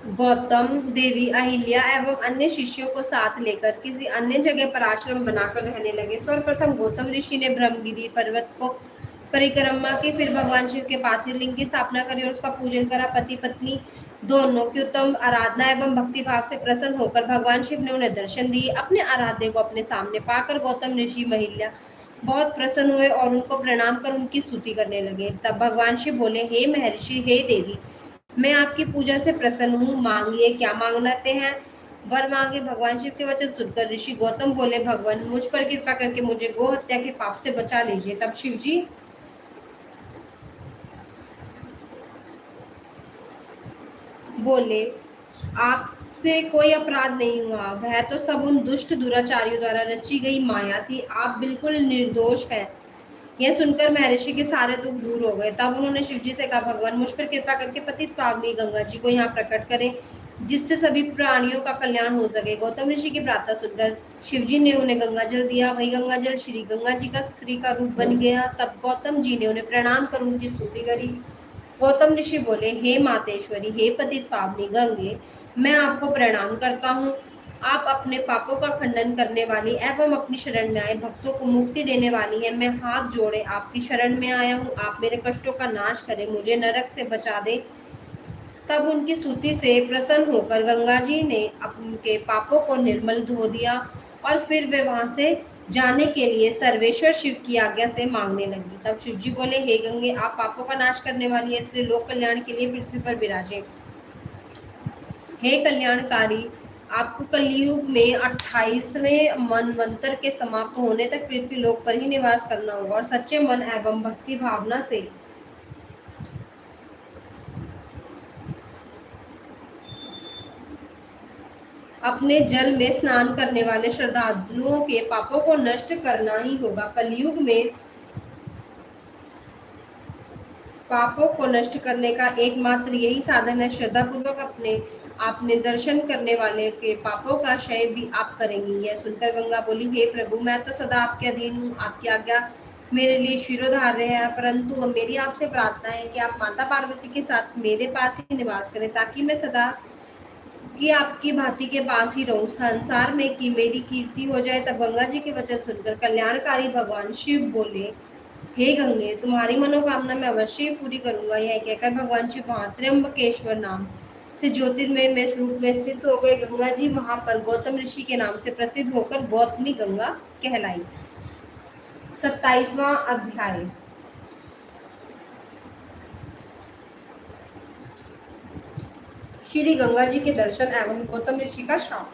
गौतम, देवी अहिल्या एवं अन्य शिष्यों को साथ लेकर किसी अन्य जगह पर आश्रम बनाकर रहने लगे। सर्वप्रथम गौतम ऋषि ने ब्रह्मगिरी पर्वत को परिक्रमा की, फिर भगवान शिव के पार्थिव लिंग की स्थापना करी और उसका पूजन करा। पति पत्नी दोनों की उत्तम आराधना एवं भक्ति भाव से प्रसन्न होकर भगवान शिव ने उन्हें दर्शन दिए। अपने आराध्य को अपने सामने पाकर गौतम ऋषि महिल्या बहुत प्रसन्न हुए और उनको प्रणाम कर उनकी स्तुति करने लगे। तब भगवान शिव बोले, हे महर्षि, हे देवी, मैं आपकी पूजा से प्रसन्न हूँ, मांगिए, क्या मांगते हैं? वर मांगे। भगवान शिव के वचन सुनकर ऋषि गौतम बोले, भगवान मुझ पर कृपा करके मुझे गो हत्या के पाप से बचा लीजिए। तब शिव जी बोले, आपसे कोई अपराध नहीं हुआ, वह तो सब उन दुष्ट दुराचारियों द्वारा रची गई माया थी, आप बिल्कुल निर्दोष हैं। यह सुनकर महर्षि के सारे दुख दूर हो गए। तब उन्होंने शिवजी से कहा, भगवान मुझ पर कृपा करके पतित पावनी गंगा जी को यहाँ प्रकट करें, जिससे सभी प्राणियों का कल्याण हो सके। गौतम ऋषि की प्रार्थना सुनकर शिवजी ने उन्हें गंगा जल दिया। वही गंगा जल श्री गंगा जी का स्त्री का रूप बन गया। तब गौतम जी ने उन्हें प्रणाम कर उनकी स्तुति करी। गौतम ऋषि बोले, हे मातेश्वरी, हे पतित पावनी गंगे, मैं आपको प्रणाम करता हूँ। आप अपने पापों का खंडन करने वाली एवं अपनी शरण में आए भक्तों को मुक्ति देने वाली है। मैं हाथ जोड़े आपकी शरण में आया हूँ, आप मेरे कष्टों का नाश करें, मुझे नरक से बचा दे। तब उनकी स्तुति से प्रसन्न होकर गंगा जी ने उनके पापों को निर्मल धो दिया और फिर वे वहां से जाने के लिए सर्वेश्वर शिव की आज्ञा से मांगने लगी। तब शिव जी बोले, हे गंगे, आप पापों का नाश करने वाली है, इसलिए लोक कल्याण के लिए पृथ्वी पर विराजे। हे कल्याणकारी, आपको कलयुग में 28वें मनवंतर के समाप्त होने तक पृथ्वी लोक पर ही निवास करना होगा और सच्चे मन एवं भक्ति भावना से अपने जल में स्नान करने वाले श्रद्धालुओं के पापों को नष्ट करना ही होगा। कलयुग में पापों को नष्ट करने का एकमात्र यही साधन है। श्रद्धा पूर्वक अपने आपने दर्शन करने वाले के पापों का क्षय भी आप करेंगी। यह सुनकर गंगा बोली, हे प्रभु, मैं तो सदा आपके अधीन हूँ, आपकी आज्ञा मेरे लिए शिरोधार्य है, परंतु अब मेरी आपसे प्रार्थना है कि आप माता पार्वती के साथ मेरे पास ही निवास करें, ताकि मैं सदा कि आपकी भांति के पास ही रहूं, संसार में कि मेरी कीर्ति हो जाए। तब गंगा जी के वचन सुनकर कल्याणकारी भगवान शिव बोले, हे गंगे, तुम्हारी मनोकामना मैं अवश्य ही पूरी करूंगा। यह कहकर भगवान शिव वहां त्र्यंबकेश्वर नाम से ज्योतिर्मय में स्वरूप में स्थित हो गए। गंगा जी वहां पर गौतम ऋषि के नाम से प्रसिद्ध होकर गौतमी गंगा कहलाई। 27वां अध्याय। श्री गंगा जी के दर्शन एवं गौतम ऋषि का शाप।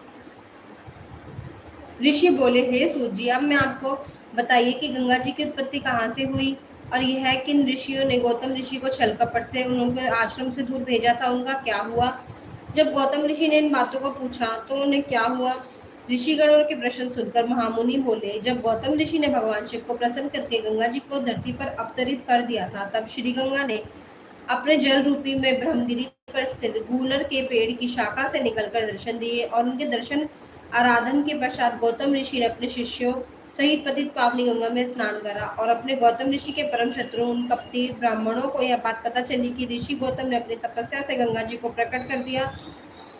ऋषि बोले, हे सूत जी, अब मैं आपको बताइए कि गंगा जी की उत्पत्ति कहाँ से हुई और यह है किन ऋषियों ने गौतम ऋषि को छल कपट से उनके आश्रम से दूर भेजा था, उनका क्या हुआ। जब गौतम ऋषि ने इन बातों को पूछा तो उन्हें क्या हुआ। ऋषिगणों के प्रश्न सुनकर महामुनि बोले, जब गौतम ऋषि ने भगवान शिव को प्रसन्न करके गंगा जी को धरती पर अवतरित कर दिया था, तब श्री गंगा ने अपने जल रूपी में ब्रह्मगिरी पर स्थित गूलर के पेड़ की शाखा से निकलकर दर्शन दिए और उनके दर्शन आराधन के पश्चात गौतम ऋषि ने अपने शिष्यों सहित पतित पावनी गंगा में स्नान करा और अपने गौतम ऋषि के परम शत्रु उन कपटी ब्राह्मणों को यह बात पता चली कि ऋषि गौतम ने अपनी तपस्या से गंगा जी को प्रकट कर दिया,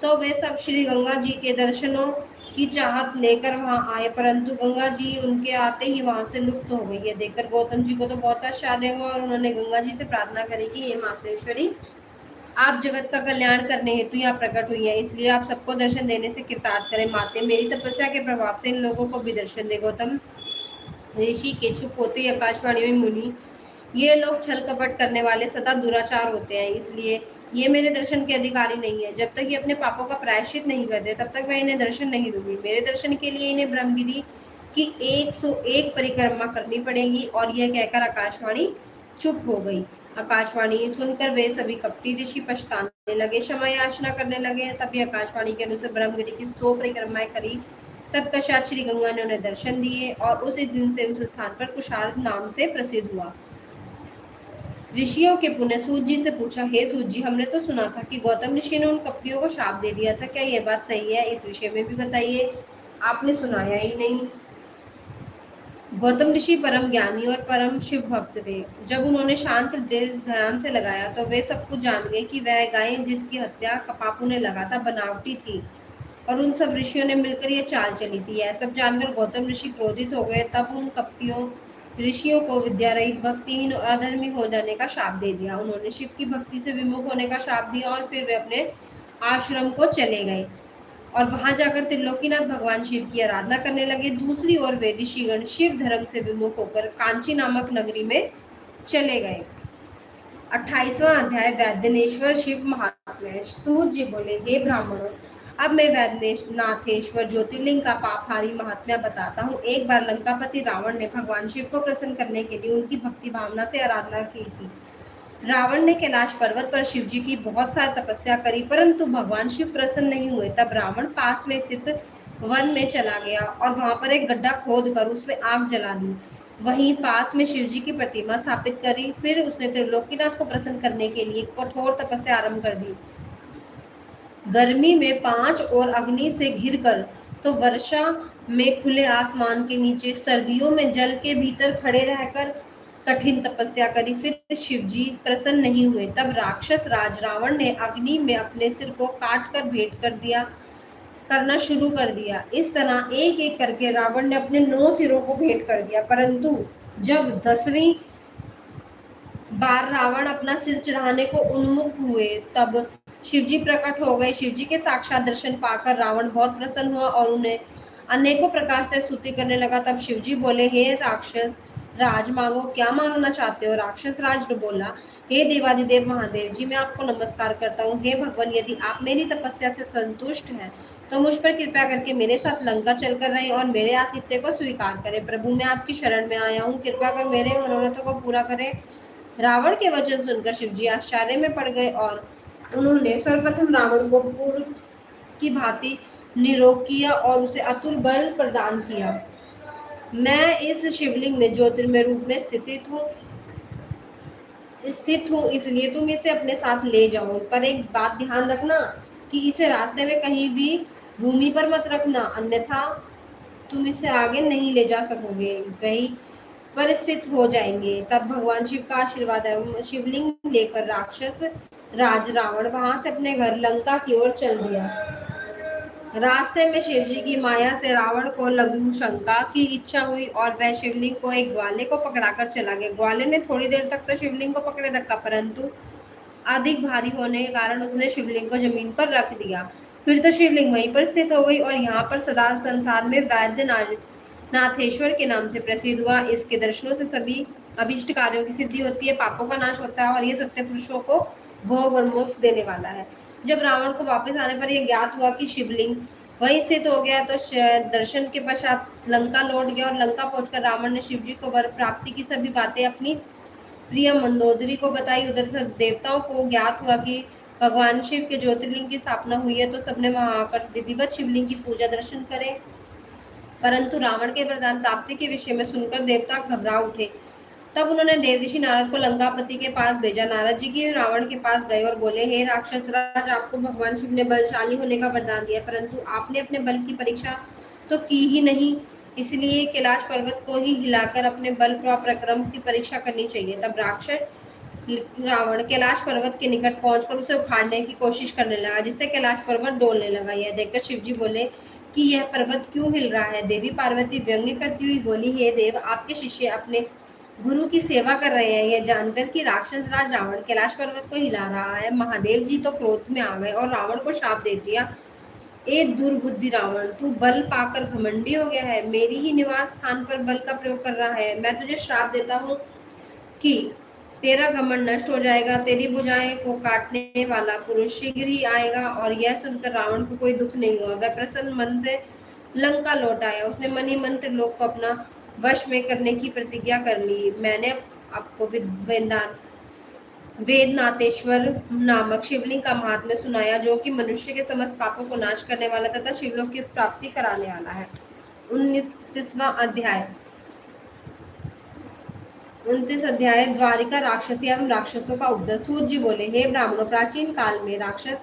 तो वे सब श्री गंगा जी के दर्शनों की चाहत लेकर वहां आए, परंतु गंगा जी उनके आते ही वहां से लुप्त हो गई। यह देखकर गौतम जी को तो बहुत आश्चर्य हुआ और उन्होंने गंगा जी से प्रार्थना करी कि हे मातेश्वरी, आप जगत का कल्याण करने हेतु यहाँ प्रकट हुई है, इसलिए आप सबको दर्शन देने से कृतार्थ करें। माते, मेरी तपस्या के प्रभाव से इन लोगों को भी दर्शन दे। गौतम ऋषि के चुप होते ही आकाशवाणी में, मुनि, ये लोग छल कपट करने वाले सदा दुराचार होते हैं, इसलिए ये मेरे दर्शन के अधिकारी नहीं है। जब तक ये अपने पापों का प्रायश्चित नहीं करते तब तक मैं इन्हें दर्शन नहीं दूंगी। मेरे दर्शन के लिए इन्हें ब्रह्मगिरी की 101 परिक्रमा करनी पड़ेगी। और यह कहकर आकाशवाणी चुप हो गई। आकाशवाणी सुनकर वे सभी कपटी ऋषि पछताने लगे, क्षमा याचना करने लगे। तभी आकाशवाणी के अनुसार ब्रह्मगिरी की 100 परिक्रमाएं करी। तत्पश्चात श्री गंगा ने उन्हें दर्शन दिए और उसी दिन से उस स्थान पर कुशार्द नाम से प्रसिद्ध हुआ। ऋषियों के पुण्य सूत जी से पूछा, हे सूत जी, हमने तो सुना था कि गौतम ऋषि ने उन कपटियों को शाप दे दिया था, क्या यह बात सही है? इस विषय में भी बताइए, आपने सुनाया ही नहीं। गौतम ऋषि परम ज्ञानी और परम शिव भक्त थे। जब उन्होंने शांत ध्यान से लगाया तो वे सब कुछ जान गए कि वह गाय जिसकी हत्या पापू ने लगा था बनावटी थी और उन सब ऋषियों ने मिलकर यह चाल चली थी। यह सब जानकर गौतम ऋषि क्रोधित हो गए। तब उन कपटियों ऋषियों को विद्यारहित, भक्तिहीन और अधर्मी हो जाने का शाप दे दिया। उन्होंने शिव की भक्ति से विमुख होने का शाप दिया और फिर वे अपने आश्रम को चले गए और वहां जाकर त्रिलोकीनाथ भगवान शिव की आराधना करने लगे। दूसरी ओर वे ऋषिगण शिव धर्म से विमुख होकर कांची नामक नगरी में चले गए। 28वां अध्याय। वैद्यनाथेश्वर शिव महात्म्य। सूत जी बोले, हे ब्राह्मणों, अब मैं वैद्यनाथेश्वर ज्योतिर्लिंग का पापहारी महात्म्य बताता हूँ। एक बार लंकापति रावण ने भगवान शिव को प्रसन्न करने के लिए उनकी भक्ति भावना से आराधना की थी। रावण ने कैलाश पर्वत पर शिव जी की बहुत सारी तपस्या करी, परंतु भगवान शिव प्रसन्न नहीं हुए। तब रावण पास में स्थित वन में चला गया और वहां पर एक गड्ढा खोद कर उसमें आग जला दी। वहीं पास में शिव जी की प्रतिमा स्थापित करी। फिर उसने त्रिलोकीनाथ को प्रसन्न करने के लिए कठोर तपस्या आरंभ कर दी। गर्मी में 5 और अग्नि से घिर कर, तो वर्षा में खुले आसमान के नीचे, सर्दियों में जल के भीतर खड़े रहकर कठिन तपस्या करी। फिर शिवजी प्रसन्न नहीं हुए। तब राक्षस राज रावण ने अग्नि में अपने सिर को काट कर भेंट करना शुरू कर दिया। इस तरह एक एक करके रावण ने अपने 9 सिरों को भेंट कर दिया, परंतु जब 10वीं बार रावण अपना सिर चढ़ाने को उन्मुख हुए तब शिवजी प्रकट हो गए। शिवजी के साक्षात दर्शन पाकर रावण बहुत प्रसन्न हुआ और उन्हें अनेकों प्रकार से स्तुति करने लगा। तब शिवजी बोले, हे राक्षस राज, मांगो, क्या मांगना चाहते हो? राक्षस राज बोला, हे देवादिदेव महादेव जी, मैं आपको नमस्कार करता हूँ। हे भगवान, यदि आप मेरी तपस्या से संतुष्ट हैं तो मुझ पर कृपया करके मेरे साथ लंका चलकर रहें और मेरे आतिथ्य को स्वीकार करें। प्रभु, मैं आपकी शरण में आया हूँ, कृपया कर मेरे मनोरथों को पूरा करें। रावण के वचन सुनकर शिवजी आश्चर्य में पड़ गए और उन्होंने सर्वप्रथम रावण को पूर्व की भांति निरोग किया और उसे अतुल बल प्रदान किया। मैं इस शिवलिंग में ज्योतिर्मय रूप में स्थित हूँ, इसलिए तुम इसे अपने साथ ले जाओ, पर एक बात ध्यान रखना कि इसे रास्ते में कहीं भी भूमि पर मत रखना, अन्यथा तुम इसे आगे नहीं ले जा सकोगे, वही पर स्थित हो जाएंगे। तब भगवान शिव का आशीर्वाद एवं शिवलिंग लेकर राक्षस राज रावण वहां से अपने घर लंका की ओर चल दिया। रास्ते में शिवजी की माया से रावण को लघु शंका की इच्छा हुई और वह शिवलिंग को एक ग्वाले को पकड़ाकर चला गया। ग्वाले ने थोड़ी देर तक तो शिवलिंग को पकड़े रखा, परंतु अधिक भारी होने के कारण उसने शिवलिंग को जमीन पर रख दिया। फिर तो शिवलिंग वहीं पर स्थित हो गई और यहाँ पर सदा संसार में वैद्य नाथेश्वर के नाम से प्रसिद्ध हुआ। इसके दर्शनों से सभी अभिष्ट कार्यों की सिद्धि होती है, पापों का नाश होता है और ये सत्य पुरुषों को भोग और मोक्ष देने वाला है। जब रावण को वापस आने पर यह ज्ञात हुआ कि शिवलिंग वहीं स्थित हो गया तो दर्शन के पश्चात लंका लौट गया और लंका पहुंचकर रावण ने शिवजी को वर प्राप्ति की सभी बातें अपनी प्रिय मंदोदरी को बताई। उधर सब देवताओं को ज्ञात हुआ कि भगवान शिव के ज्योतिर्लिंग की स्थापना हुई है, तो सबने वहां आकर विधिवत शिवलिंग की पूजा दर्शन करे। परंतु रावण के वरदान प्राप्ति के विषय में सुनकर देवता घबरा उठे। तब उन्होंने देवऋषि नारद को लंकापति के पास भेजा। नारद जी की रावण के पास गए और बोले, हे राक्षस राज, आपको भगवान शिव ने बलशाली होने का वरदान दिया, परंतु आपने अपने बल की परीक्षा तो की ही नहीं, इसलिए कैलाश पर्वत को ही हिलाकर अपने बल पराक्रम की परीक्षा करनी चाहिए। तब राक्षस रावण कैलाश पर्वत के निकट पहुंचकर उसे उखाड़ने की कोशिश करने लगा, जिससे कैलाश पर्वत डोलने लगा। यह देखकर शिवजी बोले कि यह पर्वत क्यों हिल रहा है। देवी पार्वती व्यंग्य करती हुई बोली, हे देव, आपके शिष्य अपने गुरु की सेवा कर रहे हैं। यह जानकर कि राक्षस राज रावण कैलाश पर्वत को हिला रहा है, महादेव जी तो क्रोध में आ गए और रावण को शाप दे दिया, ए दुर्बुद्धि रावण, तू बल पाकर घमंडी हो गया है, मेरी ही निवास स्थान पर बल का प्रयोग कर रहा है। मैं तुझे श्राप देता हूँ कि तेरा घमंड नष्ट हो जाएगा, तेरी भुजाएं को काटने वाला पुरुष शीघ्र ही आएगा। और यह सुनकर रावण को कोई दुख नहीं हुआ, वह प्रसन्न मन से लंका लौट आया। उसने मन ही मन त्रिलोक को अपना वश में करने की प्रतिज्ञा कर ली। मैंने आपको वेदनाथेश्वर नामक शिवलिंग का महात्म्य सुनाया, जो कि मनुष्य के समस्त पापों को नाश करने वाला तथा शिवलोक की प्राप्ति कराने वाला है। 29वां अध्याय 29 अध्याय द्वारिका राक्षसी एवं राक्षसों का उद्धार। सूत जी बोले, हे ब्राह्मणों, प्राचीन काल में राक्षस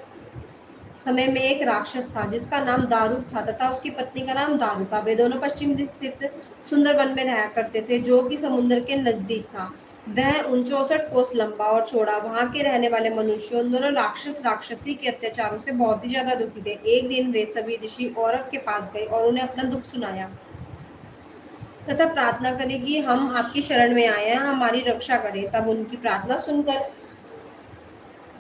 समय में एक राक्षस था जिसका नाम दारुक था तथा उसकी पत्नी का नाम दारुका। वे दोनों पश्चिम स्थित सुंदर वन में रहा करते थे, जो कि समुद्र के नजदीक था। वह 64 कोस लंबा और चौड़ा। वहां के रहने वाले मनुष्य उन दोनों राक्षस राक्षसी के अत्याचारों से बहुत ही ज्यादा दुखी थे। एक दिन वे सभी ऋषि औरत के पास गए और उन्हें अपना दुख सुनाया तथा प्रार्थना करी कि हम आपकी शरण में आए हैं, हमारी रक्षा करें। तब उनकी प्रार्थना सुनकर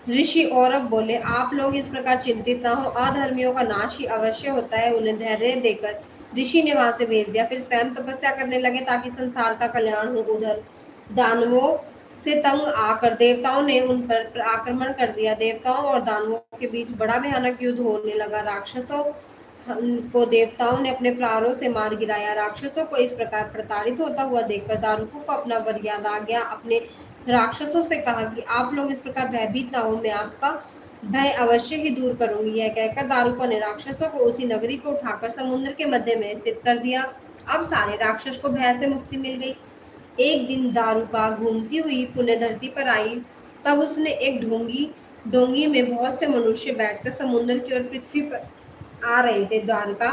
ऋषि औरव बोले, आप लोग इस प्रकार चिंतित न हो, अधर्मियों का नाश ही अवश्य होता है। उन्हें धैर्य देकर ऋषि ने वहां से भेज दिया। फिर स्वयं तपस्या करने लगे ताकि संसार का कल्याण हो। उधर दानवों से तंग आकर देवताओं ने उन पर आक्रमण कर दिया। देवताओं और दानवों के बीच बड़ा भयानक युद्ध होने लगा। राक्षसों को देवताओं ने अपने प्राणों से मार गिराया। राक्षसों को इस प्रकार प्रताड़ित होता हुआ देखकर दारुकों को अपना वर याद आ गया। अपने राक्षसों से कहा कि आप लोग इस प्रकार भयभीत ना हो, मैं आपका भय अवश्य ही दूर करूंगी। यह कहकर दारुकों ने राक्षसों को उसी नगरी को उठाकर समुद्र के मध्य में स्थित कर दिया। अब सारे राक्षस को भय से मुक्ति मिल गई। एक दिन दारुका घूमती हुई पुण्य धरती पर आई। तब उसने एक डोंगी में बहुत से मनुष्य बैठकर समुद्र की ओर पृथ्वी पर आ रहे थे। दारुका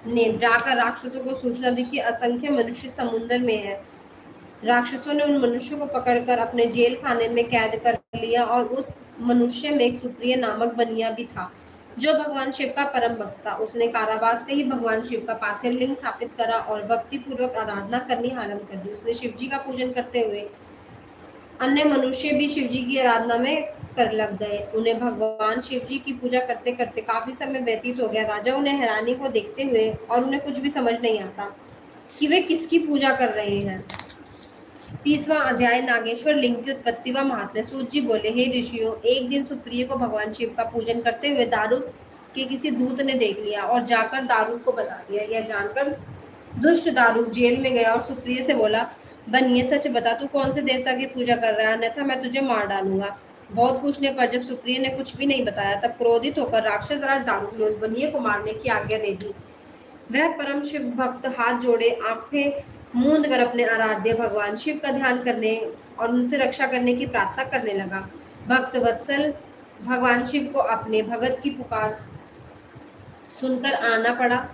ने जाकर राक्षसों को सूचना दी कि असंख्य मनुष्य समुद्र में है। राक्षसों ने उन मनुष्यों को पकड़कर अपने जेल खाने में कैद कर लिया और उस मनुष्य में एक सुप्रिय नामक बनिया भी था, जो भगवान शिव का परम भक्त था। उसने कारावास से ही भगवान शिव का पार्थिव लिंग स्थापित करा और भक्ति पूर्वक आराधना करनी आरंभ कर दी। उसने शिव जी का पूजन करते हुए अन्य मनुष्य भी शिव जी की आराधना में कर लग गए। उन्हें भगवान शिव जी की पूजा करते करते काफी समय व्यतीत हो गया। राजा उन्हें हैरानी को देखते हुए और उन्हें कुछ भी समझ नहीं आता कि वे किसकी पूजा कर रहे हैं। 30वां अध्याय नागेश्वर लिंग की उत्पत्ति व महात्म्य। सूत जी बोले, हे ऋषियों, एक दिन सुप्रिय को भगवान शिव का पूजन करते हुए दारुक के किसी दूत ने देख लिया और जाकर दारुक को बता दिया। यह जानकर दुष्ट दारुक जेल में गया और सुप्रिय से बोला, बनिए, सच बता, तू कौन से देवता की पूजा कर रहा है, अन्यथा मैं तुझे मार डालूंगा। बहुत पूछने पर जब सुप्रिय ने कुछ भी नहीं बताया, तब क्रोधित होकर राक्षस राज दारुक ने उस बनिए को मारने की आज्ञा दे दी। वह परम शिव भक्त हाथ जोड़े आंखें मूंद कर अपने आराध्य भगवान शिव का ध्यान करने और उनसे रक्षा करने की प्रार्थना करने लगा। भक्त वत्सल भगवान शिव को अपने भगत की पुकार सुनकर आना पड़ा।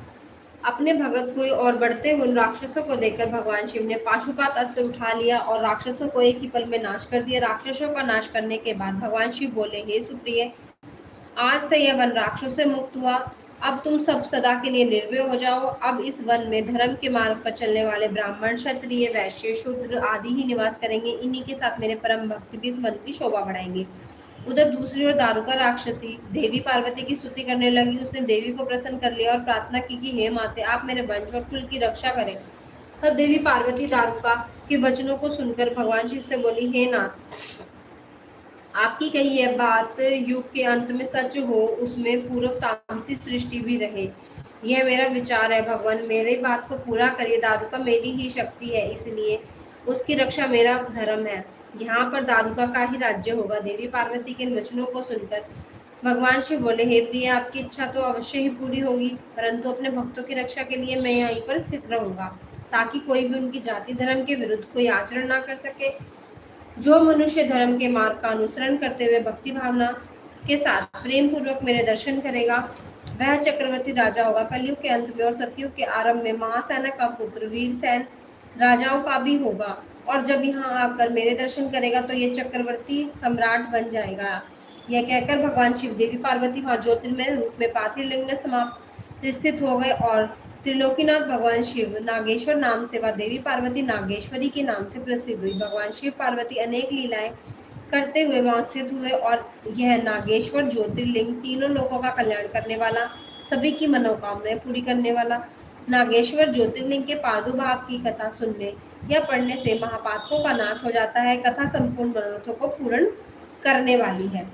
अपने भगत को और बढ़ते हुए उन राक्षसों को देखकर भगवान शिव ने पाशुपात अस्त्र उठा लिया और राक्षसों को एक ही पल में नाश कर दिया। राक्षसों का नाश करने के बाद भगवान शिव बोले, हे सुप्रिय, आज से यह वन राक्षसों से मुक्त हुआ। अब तुम सब सदा के लिए निर्भय हो जाओ। अब इस वन में धर्म के मार्ग पर चलने वाले ब्राह्मण, क्षत्रिय, वैश्य, शूद्र आदि ही निवास करेंगे। इन्हीं के साथ मेरे परम भक्त भी इस वन की शोभा बढ़ाएंगे। उधर दूसरी ओर दारुका राक्षसी देवी पार्वती की स्तुति करने लगी। उसने देवी को प्रसन्न कर लिया और प्रार्थना की कि हे माते, आप मेरे वंश और कुल की रक्षा करें। तब देवी पार्वती दारुका के वचनों को सुनकर भगवान शिव से बोली, हे नाथ, आपकी कही यह बात युग के अंत में सच हो, उसमें पूर्व तामसी सृष्टि भी रहे, यह मेरा विचार है। भगवान मेरी बात को पूरा करिए। दारुका मेरी ही शक्ति है, इसलिए उसकी रक्षा मेरा धर्म है। यहाँ पर दारुका का ही राज्य होगा। देवी पार्वती के वचनों को सुनकर भगवान शिव बोले, हे प्रिय, आपकी इच्छा तो अवश्य ही पूरी होगी, परंतु अपने भक्तों की रक्षा के लिए मैं यहीं पर स्थित रहूंगा, ताकि कोई भी उनकी जाति धर्म के विरुद्ध कोई आचरण ना कर सके। जो मनुष्य धर्म के मार्ग का अनुसरण करते हुए भक्ति भावना के साथ प्रेम पूर्वक मेरे दर्शन करेगा, वह चक्रवर्ती राजा होगा। कलयुग के अंत में और सतयुग के आरंभ में महासेना का पुत्र वीरसेन राजाओं का भी होगा, और जब यहाँ आकर मेरे दर्शन करेगा तो ये चक्रवर्ती सम्राट बन जाएगा। यह कहकर भगवान शिव देवी पार्वती वहाँ ज्योतिर्मय रूप में पार्थिव लिंग में समाप्त स्थित हो गए और त्रिलोकीनाथ भगवान शिव नागेश्वर नाम से व देवी पार्वती नागेश्वरी के नाम से प्रसिद्ध हुई। भगवान शिव पार्वती अनेक लीलाएं करते हुए वहां स्थित हुए और यह नागेश्वर ज्योतिर्लिंग तीनों लोगों का कल्याण करने वाला, सभी की मनोकामनाएं पूरी करने वाला नागेश्वर ज्योतिर्लिंग के प्रादुर्भाव की कथा सुनने या पढ़ने से महापातकों का नाश हो जाता है। कथा संपूर्ण मनोरथों को पूर्ण करने वाली है।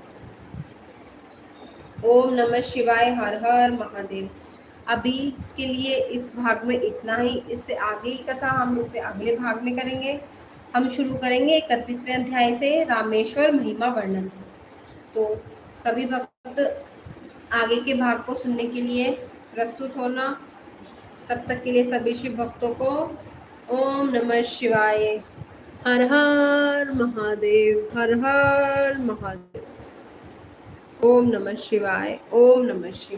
ओम नमः शिवाय। हर हर महादेव। अभी के लिए इस भाग में इतना ही। इससे आगे की कथा हम इससे अगले भाग में करेंगे। हम शुरू करेंगे 31वें अध्याय से, रामेश्वर महिमा वर्णन से। तो सभी भक्त आगे के भाग को सुनने के लिए प्रस्तुत होना। तब तक के लिए सभी शिव भक्तों को ओम नमः शिवाय। हर हर महादेव। हर हर महादेव। ओम नमः शिवाय। ओम नमः शिवाय।